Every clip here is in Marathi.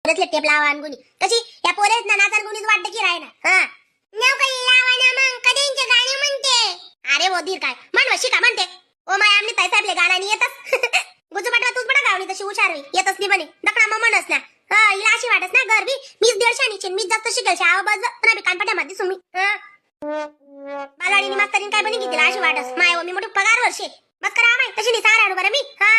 परतले टेप लावा आणि गुणी कशी या पोरेच ना नाचान गुणीच वाटतं की राय ना हा नवकली लावा ना मग कधींचे गाणे म्हणते अरे वो धीर काय म्हणवशी का म्हणते ओ माय आमनी ताई साहेबले गाणा नाही येतच गुजू पाटवा तूच बडा गावली तशी हुशार होई येतच नाही बने दकडा मग म्हणस ना हा हिला अशी वाटस ना घर बी मीच 150 नीचे मीच जास्त शिकेल शाळा बाज पण आम्ही कानपट्यामध्ये सुमी बालवाडीनी मास्तरीन काय बनी घेतली अशी वाटस माय मी मोठी पगार वर्षे बस करा माय तशी नाही सारा बरं मी हा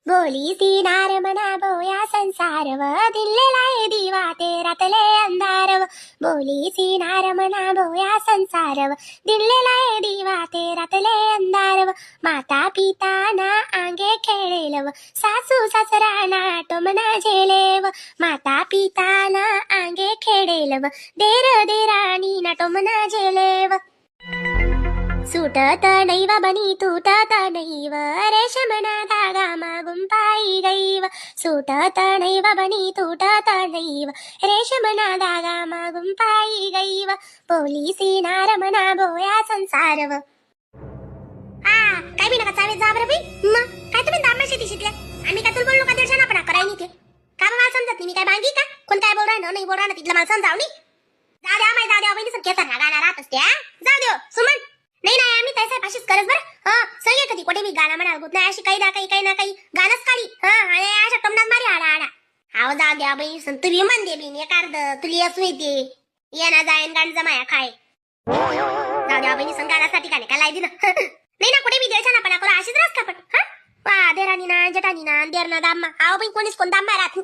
बोली सी नार मना बोया संसार व दिल्ले लाए दीवा तेरा तले अंधार व बोली सी नार मना बोया संसार व दिल्ले लाए दीवा तेरा तले अंधार व माता पिता ना आंगे खेळेल व सासू सासरा ना टोमना झेले व माता पिता ना आंगे खेळेल व देर देराणी ना टोमना झेले व सुटत नैव बनी तुटत नैव रेशमना धागा मागून पायी गैव सुटत नैव बनी तुटत नैव रेशमना धागा मागून पायी गैव पोलिसी नार मना बोया संसार व काय बी नका चावे जा बरं बी मग काय तुम्ही दामा शेती शिकल्या आम्ही काय तुला बोललो का दर्शन आपण कराय नाही ते का मला समजत नाही मी काय बांगी का कोण काय बोल राहिलं नाही बोल राहिलं तिथलं मला समजाव नाही जा द्या माय जा द्या बहिणी सर केसर ना गाणं राहत असते जा देव सुमन नाही नाही आम्ही तैसा पाशीच करत बरं सगळे कधी कुठे मी गाणं म्हणाल होत नाही अशी काही ना काही गाणंच काढी आणि अशा टमनात मारी आडा हाव जा द्या बाई तुली मन दे बिन एक अर्ध तुली असू येते ये ना जायन गाण जमाया खाय जा द्या बहिणी संगारासाठी गाणे काय लाई दिलं नाही ना कुठे मी द्यायचा ना पण करू अशीच रस का पण वा देरानी ना जटानी ना देर ना दाम्मा हाव बाई कोणीच कोण दाम्मा राहत